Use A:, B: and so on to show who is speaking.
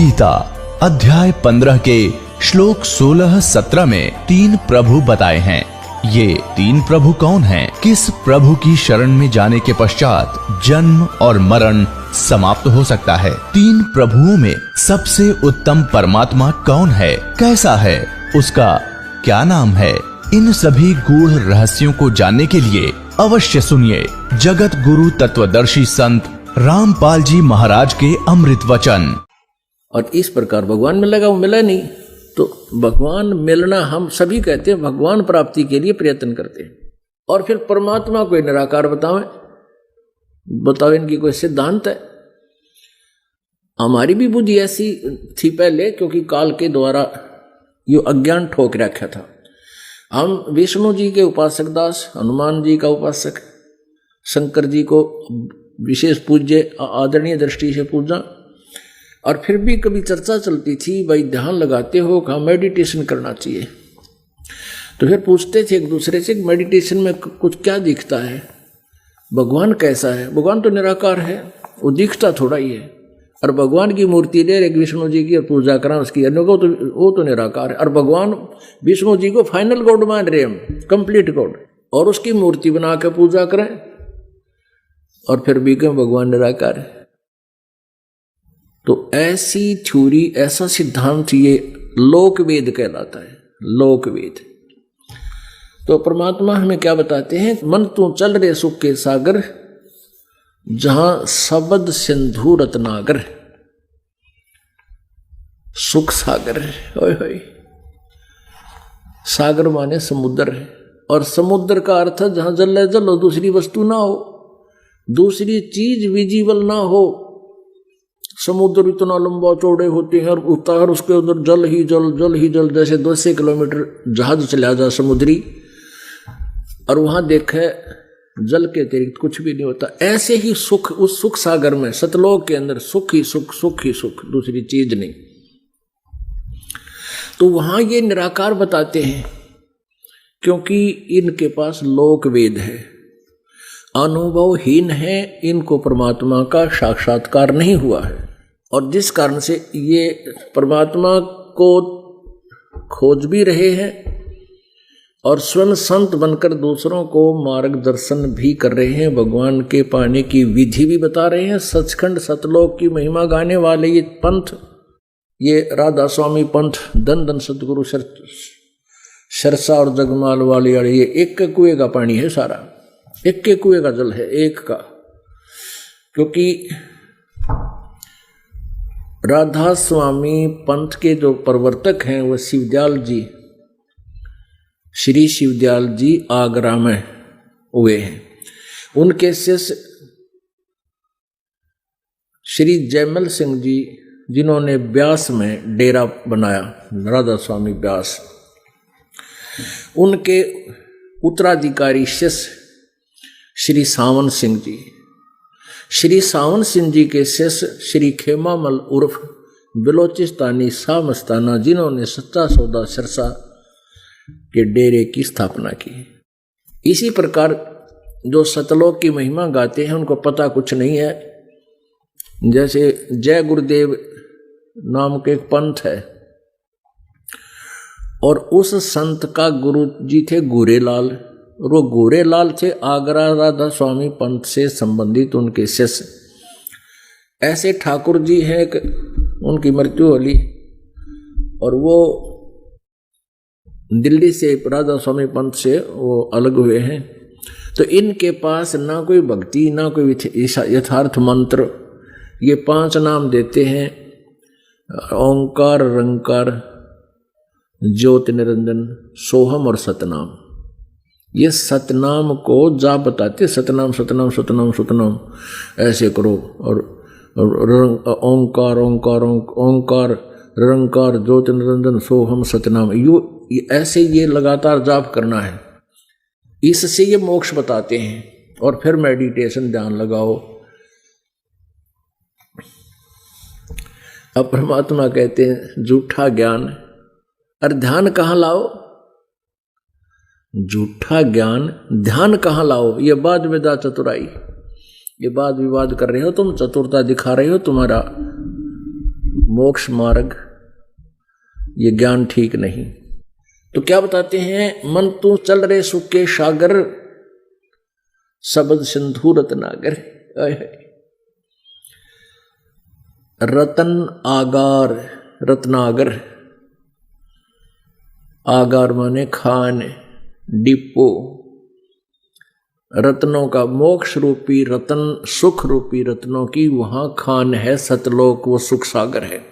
A: गीता अध्याय 15 के श्लोक 16-17 में 3 प्रभु बताए हैं। ये 3 प्रभु कौन हैं? किस प्रभु की शरण में जाने के पश्चात जन्म और मरण समाप्त हो सकता है? 3 प्रभुओं में सबसे उत्तम परमात्मा कौन है? कैसा है? उसका क्या नाम है? इन सभी गूढ़ रहस्यों को जानने के लिए अवश्य सुनिए जगत गुरु तत्वदर्शी संत रामपाल जी महाराज के अमृत वचन।
B: और इस प्रकार भगवान मिलेगा, वो मिला नहीं तो भगवान मिलना हम सभी कहते हैं, भगवान प्राप्ति के लिए प्रयत्न करते हैं। और फिर परमात्मा को निराकार बताओ इनकी कोई सिद्धांत है? हमारी भी बुद्धि ऐसी थी पहले, क्योंकि काल के द्वारा यो अज्ञान ठोक रखा था। हम विष्णु जी के उपासक दास, हनुमान जी का उपासक, शंकर जी को विशेष पूज्य आदरणीय दृष्टि से पूजा। और फिर भी कभी चर्चा चलती थी, भाई ध्यान लगाते हो, कहाँ मेडिटेशन करना चाहिए। तो फिर पूछते थे एक दूसरे से, मेडिटेशन में कुछ क्या दिखता है, भगवान कैसा है? भगवान तो निराकार है, वो दिखता थोड़ा ही है। और भगवान की मूर्ति ले एक विष्णु जी की और पूजा करा उसकी, तो वो तो निराकार है। और भगवान विष्णु जी को फाइनल गॉड मान रहे हम, कंप्लीट गॉड, और उसकी मूर्ति बना के पूजा करें और फिर भी कहें भगवान निराकार है। तो ऐसी थ्योरी, ऐसा सिद्धांत ये लोकवेद कहलाता है, लोकवेद। तो परमात्मा हमें क्या बताते हैं? मन तू चल रे सुख के सागर, जहां शब्द सिंधु रत्नागर। सुख सागर है, ओए होए। सागर माने समुद्र है, और समुद्र का अर्थ है जहां जल है जल हो, दूसरी वस्तु ना हो, दूसरी चीज विजिबल ना हो। समुद्र इतना लंबा चौड़े होते हैं और उतार उसके अंदर जल ही जल, जल ही जल, जैसे 200 किलोमीटर जहाज चला जा समुद्री, और वहां देखे जल के अतिरिक्त कुछ भी नहीं होता। ऐसे ही सुख, उस सुख सागर में सतलोक के अंदर सुख ही सुख, सुख ही सुख, दूसरी चीज नहीं। तो वहां ये निराकार बताते हैं, क्योंकि इनके पास लोक वेद है, अनुभवहीन है, इनको परमात्मा का साक्षात्कार नहीं हुआ है। और जिस कारण से ये परमात्मा को खोज भी रहे हैं और स्वयं संत बनकर दूसरों को मार्गदर्शन भी कर रहे हैं, भगवान के पाने की विधि भी बता रहे हैं। सचखंड सतलोक की महिमा गाने वाले ये पंथ, ये राधा स्वामी पंथ, धन धन सतगुरु सरसा और जगमाल वाले, ये एक कुएं का पानी है, सारा एक के कुएं का जल है, एक का। क्योंकि राधा स्वामी पंथ के जो प्रवर्तक हैं वो शिवदयाल जी, श्री शिवदयाल जी आगरा में हुए हैं। उनके शिष्य श्री जयमल सिंह जी, जिन्होंने ब्यास में डेरा बनाया, राधा स्वामी ब्यास, उनके उत्तराधिकारी शिष्य श्री सावन सिंह जी, श्री सावन सिंह जी के शिष्य श्री खेमामल उर्फ बिलोचिस्तानी शाह मस्ताना, जिन्होंने सच्चा सौदा सरसा के डेरे की स्थापना की। इसी प्रकार जो सतलोक की महिमा गाते हैं उनको पता कुछ नहीं है। जैसे जय गुरुदेव नाम के एक पंथ है, और उस संत का गुरु जी थे गोरेलाल, और वो गोरेलाल थे आगरा राधा स्वामी पंथ से संबंधित उनके शिष्य। ऐसे ठाकुर जी हैं, उनकी मृत्यु होली, और वो दिल्ली से राधा स्वामी पंथ से वो अलग हुए हैं। तो इनके पास ना कोई भक्ति, ना कोई यथार्थ मंत्र। ये 5 नाम देते हैं, ओंकार, रंकार, ज्योति निरंजन, सोहम और सतनाम। ये सतनाम को जाप बताते, सतनाम सतनाम सतनाम सतनाम ऐसे करो। और ओंकार ओंकार ओंकार, रंकार, ज्योति निरंजन, सोहम, सतनाम, ये ऐसे ये लगातार जाप करना है। इससे ये मोक्ष बताते हैं। और फिर मेडिटेशन, ध्यान लगाओ। अब परमात्मा कहते हैं झूठा ज्ञान, और ध्यान कहाँ लाओ? झूठा ज्ञान, ध्यान कहाँ लाओ? ये वाद विदा चतुराई, ये वाद विवाद कर रहे हो तुम, चतुरता दिखा रहे हो, तुम्हारा मोक्ष मार्ग, ये ज्ञान ठीक नहीं। तो क्या बताते हैं, मन तू चल रे सुख के सागर, शब्द सिंधु रत्नागर। रतन आगार, रत्नागर, आगार माने खान, डिपो, रत्नों का मोक्ष रूपी रतन, सुख रूपी रत्नों की वहां खान है, सतलोक वो सुख सागर है।